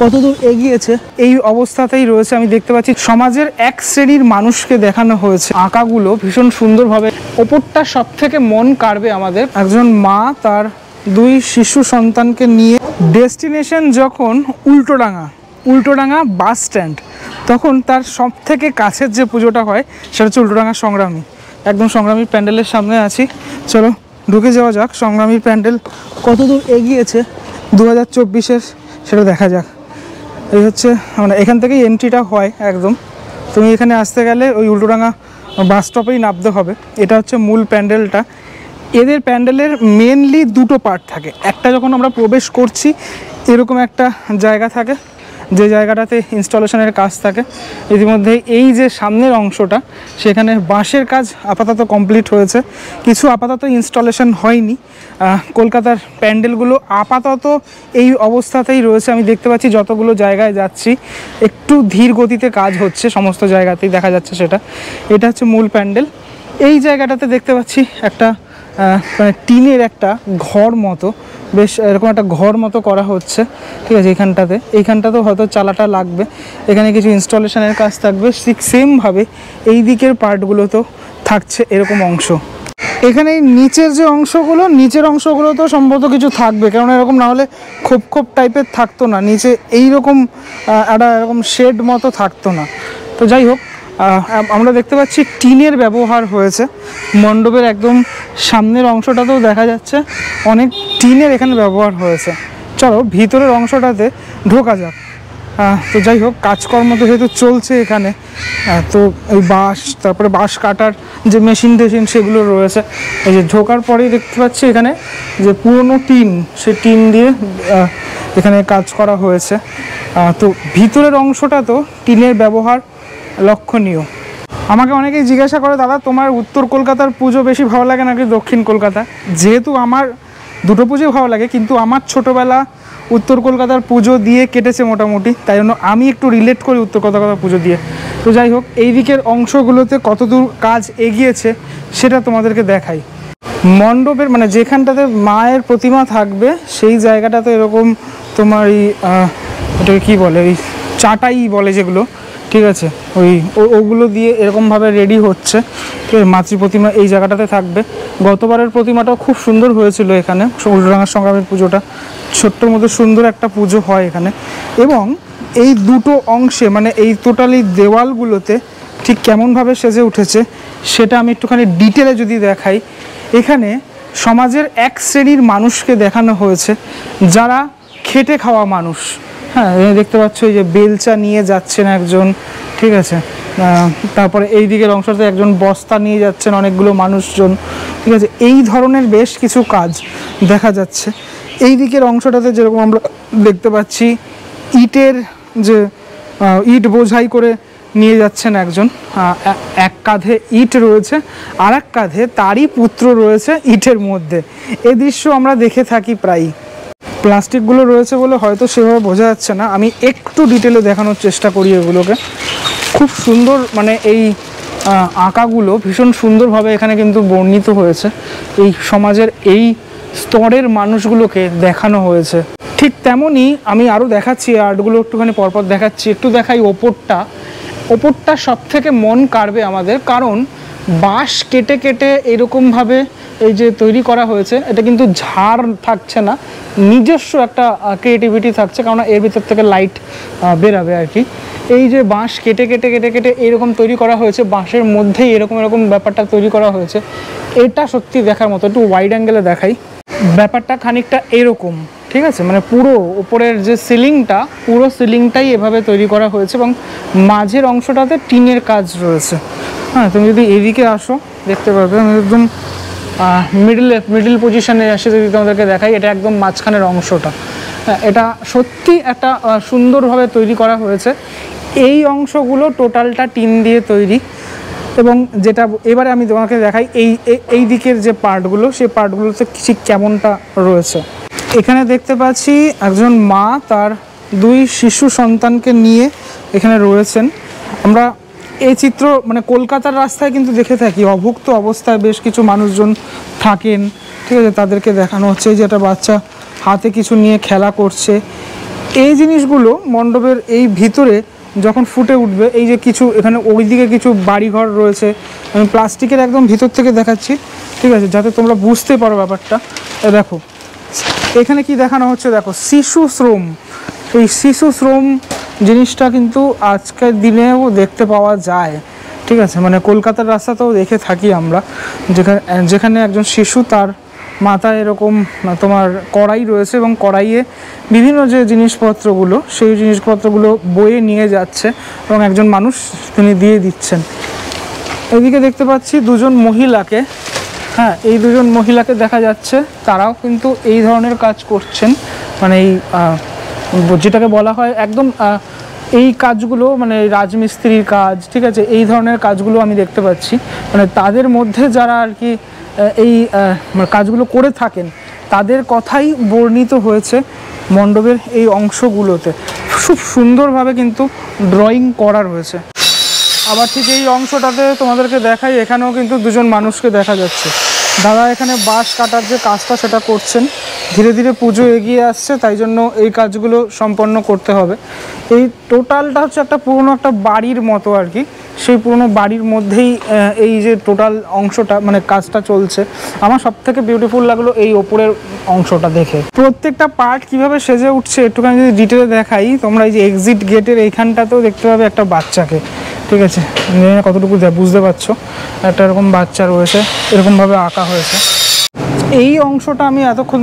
কতদূর এগিয়েছে এই অবস্থাতেই রয়েছে। আমি দেখতে পাচ্ছি সমাজের এক শ্রেণীর মানুষকে দেখানো হয়েছে। আঁকাগুলো ভীষণ সুন্দরভাবে, ওপরটা সব থেকে মন কাড়বে আমাদের। একজন মা তার দুই শিশু সন্তানকে নিয়ে, ডেস্টিনেশন যখন উল্টোডাঙা বাস স্ট্যান্ড, তখন তার সব থেকে কাছের যে পুজোটা হয় সেটা হচ্ছে উল্টোডাঙা সংগ্রামী। একদম সংগ্রামী প্যান্ডেলের সামনে আছি, চলো ঢুকে যাওয়া যাক। সংগ্রামী প্যান্ডেল কতদূর এগিয়েছে 2024-এর সেটা দেখা যাক। এই হচ্ছে মানে এখান থেকেই এন্ট্রিটা হয় একদম। তুমি এখানে আসতে গেলে ওই উল্টোডাঙা বাস স্টপেই নামতে হবে। এটা হচ্ছে মূল প্যান্ডেলটা। এদের প্যান্ডেলের মেনলি দুটো পার্ট থাকে। একটা যখন আমরা প্রবেশ করছি এরকম একটা জায়গা থাকে, যে জায়গাটাতে ইনস্টলেশনের কাজ থাকে। ইতিমধ্যে এই যে সামনের অংশটা, সেখানে বাঁশের কাজ আপাতত কমপ্লিট হয়েছে, কিছু আপাতত ইনস্টলেশন হয়নি। কলকাতার প্যান্ডেলগুলো আপাতত এই অবস্থাতেই রয়েছে। আমি দেখতে পাচ্ছি যতগুলো জায়গায় যাচ্ছি একটু ধীর গতিতে কাজ হচ্ছে, সমস্ত জায়গাতেই দেখা যাচ্ছে সেটা। এটা হচ্ছে মূল প্যান্ডেল। এই জায়গাটাতে দেখতে পাচ্ছি একটা টিনের একটা ঘর মতো, বেশ এরকম একটা ঘর মতো করা হচ্ছে, ঠিক আছে। এইখানটাতেও হয়তো চালাটা লাগবে, এখানে কিছু ইনস্টলেশনের কাজ থাকবে। ঠিক সেমভাবে এই দিকের পার্টগুলোতেও থাকছে এরকম অংশ। এখানে এই নিচের অংশগুলো তো সম্ভবত কিছু থাকবে, কারণ এরকম না হলে খোপ টাইপের থাকতো না, নিচে এইরকম একটা এরকম শেড মতো থাকতো না। তো যাই হোক, আমরা দেখতে পাচ্ছি টিনের ব্যবহার হয়েছে। মণ্ডপের একদম সামনের অংশটাতেও দেখা যাচ্ছে অনেক টিনের এখানে ব্যবহার হয়েছে। চলো ভিতরের অংশটাতে ঢোকা যাক। তো যাই হোক, কাজকর্ম তো যেহেতু চলছে এখানে, তো এই তারপরে বাঁশ কাটার যে মেশিন সেগুলো রয়েছে। এই যে ঢোকার পরেই দেখতে পাচ্ছি এখানে যে পুরনো টিন, সেই টিন দিয়ে এখানে কাজ করা হয়েছে। তো ভিতরের অংশটা তো টিনের ব্যবহার লক্ষণীয়। আমাকে অনেকেই জিজ্ঞাসা করে, দাদা তোমার উত্তর কলকাতার পুজো বেশি ভালো লাগে নাকি দক্ষিণ কলকাতা? যেহেতু আমার দুটো পুজোই ভালো লাগে, কিন্তু আমার ছোটোবেলা উত্তর কলকাতার পুজো দিয়ে কেটেছে মোটামুটি, তাই জন্য আমি একটু রিলেট করি উত্তর কলকাতার পুজো দিয়ে। তো যাই হোক, এই দিকের অংশগুলোতে কতদূর কাজ এগিয়েছে সেটা তোমাদেরকে দেখাই। মণ্ডপের মানে যেখানটাতে মায়ের প্রতিমা থাকবে সেই জায়গাটাতে এরকম তোমার এটাকে কী বলে, ওই চাটাই বলে যেগুলো, ঠিক আছে, ওগুলো দিয়ে এরকমভাবে রেডি হচ্ছে। ঠিক আছে, মাতৃ প্রতিমা এই জায়গাটাতে থাকবে। গতবারের প্রতিমাটাও খুব সুন্দর হয়েছিল এখানে, উল্টোডাঙা সংগ্রামের পুজোটা ছোট্টর মধ্যে সুন্দর একটা পুজো হয় এখানে। এবং এই দুটো অংশে মানে এই টোটালি দেওয়ালগুলোতে ঠিক কেমনভাবে সেজে উঠেছে সেটা আমি একটুখানি ডিটেলে যদি দেখাই। এখানে সমাজের এক শ্রেণীর মানুষকে দেখানো হয়েছে, যারা খেটে খাওয়া মানুষ। হ্যাঁ, দেখতে পাচ্ছ এই যে বেলচা নিয়ে যাচ্ছেন একজন, ঠিক আছে। তারপরে এই দিকের অংশতে একজন বস্তা নিয়ে যাচ্ছেন অনেকগুলো মানুষজন, ঠিক আছে। এই ধরনের বেশ কিছু কাজ দেখা যাচ্ছে। এই দিকের অংশটাতে যেরকম আমরা দেখতে পাচ্ছি ইট বোঝাই করে নিয়ে যাচ্ছেন একজন, এক কাঁধে ইট রয়েছে আর এক কাঁধে তারই পুত্র রয়েছে ইটের মধ্যে। এই দৃশ্য আমরা দেখে থাকি প্রায়ই। প্লাস্টিকগুলো রয়েছে বলে হয়তো সেভাবে বোঝা যাচ্ছে না, আমি একটু ডিটেলে দেখানোর চেষ্টা করি এগুলোকে। খুব সুন্দর, মানে এই আঁকাগুলো ভীষণ সুন্দরভাবে এখানে কিন্তু বর্ণিত হয়েছে। এই সমাজের এই স্তরের মানুষগুলোকে দেখানো হয়েছে। ঠিক তেমনই আমি আরও দেখাচ্ছি, আর্টগুলো একটুখানি পরপর দেখাচ্ছি। একটু দেখাই ওপরটা সব থেকে মন কাড়বে আমাদের, কারণ বাঁশ কেটে এরকমভাবে এই যে তৈরি করা হয়েছে, এটা কিন্তু ঝাড় থাকছে না, নিজস্ব একটা ক্রিয়েটিভিটি থাকছে, কারণ এর ভিতর থেকে লাইট বেরাবে আর কি। এই যে বাঁশ কেটে এরকম তৈরি করা হয়েছে, বাঁশের মধ্যেই এরকম ব্যাপারটা তৈরি করা হয়েছে, এটা সত্যি দেখার মতো। একটু ওয়াইড অ্যাঙ্গেলে দেখাই। ব্যাপারটা খানিকটা এরকম, ঠিক আছে, মানে পুরো উপরের যে পুরো সিলিংটাই এভাবে তৈরি করা হয়েছে এবং মাঝের অংশটাতে টিনের কাজ রয়েছে। হ্যাঁ, তুমি যদি এদিকে আসো দেখতে পাবে, আমি একদম মিডল পজিশনে এসে যদি তোমাদেরকে দেখাই, এটা একদম মাঝখানের অংশটা। হ্যাঁ, এটা সত্যি একটা সুন্দরভাবে তৈরি করা হয়েছে। এই অংশগুলো টোটালটা টিন দিয়ে তৈরি। এবং যেটা এবারে আমি তোমাকে দেখাই, এই দিকের যে পার্টগুলো, সেই পার্টগুলোতে ঠিক কেমনটা রয়েছে। এখানে দেখতে পাচ্ছি একজন মা তার দুই শিশু সন্তানকে নিয়ে এখানে রয়েছেন। আমরা এই চিত্র মানে কলকাতার রাস্তায় কিন্তু দেখে থাকি, অভুক্ত অবস্থায় বেশ কিছু মানুষজন থাকেন, ঠিক আছে, তাদেরকে দেখানো হচ্ছে। যে একটা বাচ্চা হাতে কিছু নিয়ে খেলা করছে। এই জিনিসগুলো মণ্ডপের এই ভিতরে যখন ফুটে উঠবে, এই যে কিছু এখানে ওইদিকে কিছু বাড়িঘর রয়েছে, আমি প্লাস্টিকের একদম ভিতর থেকে দেখাচ্ছি, ঠিক আছে, যাতে তোমরা বুঝতে পারো ব্যাপারটা। দেখো এখানে কি দেখানো হচ্ছে, দেখো শিশু শ্রম। এই শিশু শ্রম জিনিসটা কিন্তু আজকের দিনেও দেখতে পাওয়া যায়, ঠিক আছে, মানে কলকাতার রাস্তাতেও দেখে থাকি আমরা, যেখানে একজন শিশু, তার মাথায় এরকম তোমার কড়াই রয়েছে এবং কড়াইয়ে বিভিন্ন যে জিনিসপত্রগুলো, সেই জিনিসপত্রগুলো বয়ে নিয়ে যাচ্ছে এবং একজন মানুষ তিনি দিয়ে দিচ্ছেন। এদিকে দেখতে পাচ্ছি দুজন মহিলাকে, হ্যাঁ এই দুজন মহিলাকে দেখা যাচ্ছে, তারাও কিন্তু এই ধরনের কাজ করছেন, মানে এই যেটাকে বলা হয় একদম এই কাজগুলো মানে রাজমিস্ত্রির কাজ, ঠিক আছে, এই ধরনের কাজগুলো আমি দেখতে পাচ্ছি। মানে তাদের মধ্যে যারা আর কি এই কাজগুলো করে থাকেন, তাদের কথাই বর্ণিত হয়েছে মণ্ডপের এই অংশগুলোতে। খুব সুন্দরভাবে কিন্তু ড্রয়িং করা রয়েছে। আবার ঠিক এই অংশটাতে তোমাদেরকে দেখাই, এখানেও কিন্তু দুজন মানুষকে দেখা যাচ্ছে। দাদা এখানে বাঁশ কাটার যে কাজটা সেটা করছেন। ধীরে ধীরে পুজো এগিয়ে আসছে, তাই জন্য এই কাজগুলো সম্পন্ন করতে হবে। এই টোটালটা হচ্ছে একটা পুরনো একটা বাড়ির মতো আর কি, সেই পুরনো বাড়ির মধ্যেই এই যে টোটাল অংশটা মানে কাজটা চলছে। আমার সব থেকে বিউটিফুল লাগলো এই ওপরের অংশটা দেখে। প্রত্যেকটা পার্ট কিভাবে সেজে উঠছে একটুখানি যদি ডিটেলে দেখাই, তোমরা এই যে এক্সিট গেটের এইখানটাতেও দেখতে পাবে একটা বাচ্চাকে, ঠিক আছে, কতটুকু বুঝতে পারছো, একটা এরকম বাচ্চা রয়েছে, এরকমভাবে আঁকা হয়েছে। এই অংশটা আমি এতক্ষণ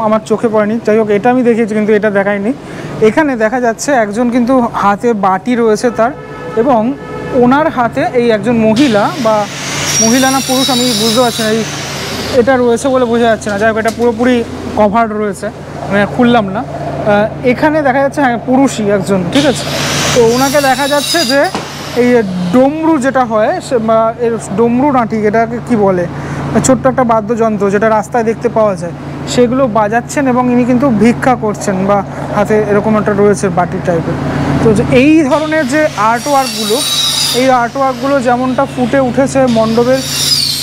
আমার চোখে পড়েনি, যাই হোক এটা আমি দেখেছি কিন্তু এটা দেখাইনি। এখানে দেখা যাচ্ছে একজন কিন্তু হাতে বাটি রয়েছে তার, এবং ওনার হাতে এই একজন মহিলা, বা মহিলা না পুরুষ আমি বুঝতে পারছি না, এই এটা রয়েছে বলে বোঝা যাচ্ছে না, যাই হোক এটা পুরোপুরি কভার রয়েছে, মানে খুললাম না। এখানে দেখা যাচ্ছে হ্যাঁ পুরুষই একজন, ঠিক আছে। তো ওনাকে দেখা যাচ্ছে যে এই ডমরু যেটা হয়, বা এর ডমরু না ঠিক এটাকে কী বলে, ছোট্ট একটা বাদ্যযন্ত্র যেটা রাস্তায় দেখতে পাওয়া যায়, সেগুলো বাজাচ্ছেন এবং ইনি কিন্তু ভিক্ষা করছেন, বা হাতে এরকম একটা রয়েছে বাটি টাইপের। তো এই ধরনের যে আর্টওয়ার্কগুলো, এই আর্টওয়ার্কগুলো যেমনটা ফুটে উঠেছে মণ্ডপের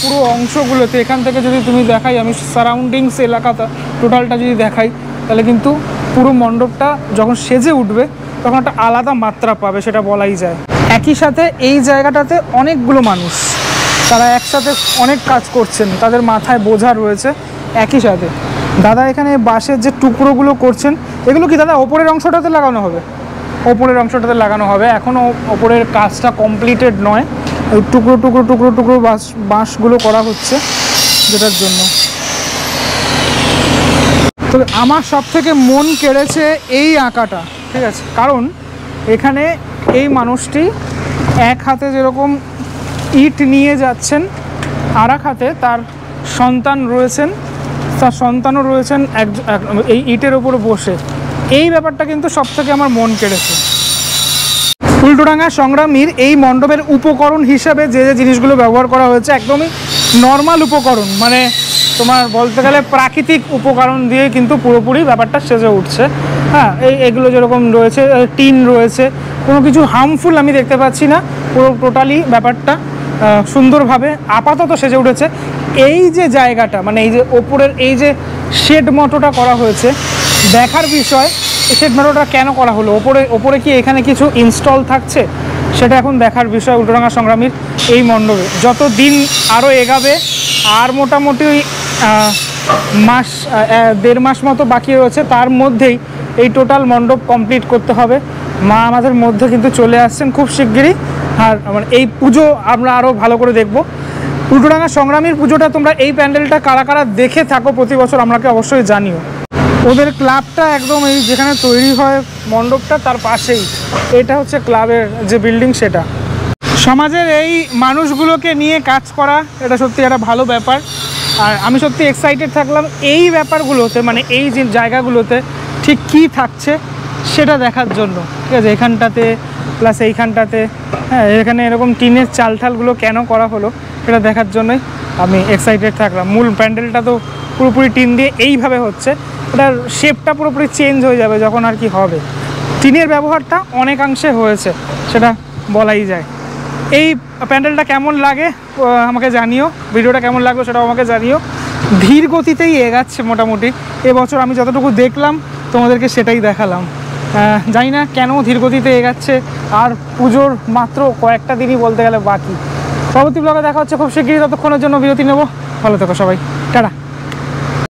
পুরো অংশগুলোতে, এখান থেকে যদি তুমি দেখাই, আমি সারাউন্ডিংস এলাকাটা টোটালটা যদি দেখাই, তাহলে কিন্তু পুরো মণ্ডপটা যখন সেজে উঠবে তখন একটা আলাদা মাত্রা পাবে, সেটা বলাই যায়। একই সাথে এই জায়গাটাতে অনেকগুলো মানুষ, তারা একসাথে অনেক কাজ করছেন, তাদের মাথায় বোঝা রয়েছে। একই সাথে দাদা এখানে বাঁশের যে টুকরোগুলো করছেন, এগুলো কি দাদা ওপরের অংশটাতে লাগানো হবে? ওপরের অংশটাতে লাগানো হবে, এখনও ওপরের কাজটা কমপ্লিটেড নয়, ওই টুকরো টুকরো টুকরো টুকরো বাঁশগুলো করা হচ্ছে, যেটার জন্য। তবে আমার সব থেকে মন কেড়েছে এই আঁকাটা, ঠিক আছে, কারণ এখানে এই মানুষটি এক হাতে যেরকম ইট নিয়ে যাচ্ছেন, আর এক হাতে তার সন্তান রয়েছেন, তার সন্তানও রয়েছেন এই ইটের ওপর বসে। এই ব্যাপারটা কিন্তু সব থেকে আমার মন কেড়েছে। উল্টোডাঙ্গা সংগ্রামীর এই মণ্ডপের উপকরণ হিসাবে যে যে জিনিসগুলো ব্যবহার করা হয়েছে একদমই নর্মাল উপকরণ, মানে তোমার বলতে গেলে প্রাকৃতিক উপকরণ দিয়ে কিন্তু পুরোপুরি ব্যাপারটা সেজে উঠছে। হ্যাঁ এগুলো যেরকম রয়েছে, টিন রয়েছে, কোনো কিছু হার্মফুল আমি দেখতে পাচ্ছি না, পুরো টোটালি ব্যাপারটা সুন্দরভাবে আপাতত সেজে উঠেছে। এই যে জায়গাটা মানে এই যে ওপরের এই যে শেড মটোটা করা হয়েছে, দেখার বিষয় শেড মটোটা কেন করা হলো, ওপরে কি এখানে কিছু ইনস্টল থাকছে, সেটা এখন দেখার বিষয় উল্টোডাঙ্গা সংগ্রামীর এই মণ্ডপে। যত দিন আরও এগাবে, আর মোটামুটি মাস 1.5 মাস মতো বাকি রয়েছে, তার মধ্যেই এই টোটাল মণ্ডপ কমপ্লিট করতে হবে। মা আমাদের মধ্যে কিন্তু চলে আসছেন খুব শিগগিরই, আর মানে এই পুজো আমরা আরও ভালো করে দেখব। উল্টোডাঙ্গা সংগ্রামীর পুজোটা তোমরা এই প্যান্ডেলটা কারা কারা দেখে থাকো প্রতি বছর আমাকে অবশ্যই জানিও। ওদের ক্লাবটা একদম এই যেখানে তৈরি হয় মণ্ডপটা তার পাশেই, এটা হচ্ছে ক্লাবের যে বিল্ডিং সেটা। সমাজের এই মানুষগুলোকে নিয়ে কাজ করা এটা সত্যি একটা ভালো ব্যাপার, আর আমি সত্যি এক্সাইটেড থাকলাম এই ব্যাপারগুলোতে, মানে এই যে জায়গাগুলোতে ঠিক কী থাকছে সেটা দেখার জন্য, ঠিক আছে, এখানটাতে প্লাস এইখানটাতে, হ্যাঁ এখানে এরকম টিনের চালঠালগুলো কেন করা হলো সেটা দেখার জন্যই আমি এক্সাইটেড থাকলাম। মূল প্যান্ডেলটা তো পুরোপুরি টিন দিয়ে এইভাবে হচ্ছে, ওটার শেপটা পুরোপুরি চেঞ্জ হয়ে যাবে যখন আর কি হবে। টিনের ব্যবহারটা অনেকাংশে হয়েছে সেটা বলাই যায়। এই প্যান্ডেলটা কেমন লাগে আমাকে জানিও, ভিডিওটা কেমন লাগলো সেটাও আমাকে জানিও। ধীর গতিতেই এগাচ্ছে মোটামুটি এবছর, আমি যতটুকু দেখলাম তোমাদেরকে সেটাই দেখালাম। জানি না কেন ধীরগতিতে এগাচ্ছে, আর পুজোর মাত্র কয়েকটা দিনই বলতে গেলে বাকি। পরবর্তী ব্লগে দেখা হচ্ছে খুব শিগগিরই, ততক্ষণের জন্য বিরতি নেব। ভালো থেকো সবাই, টাটা।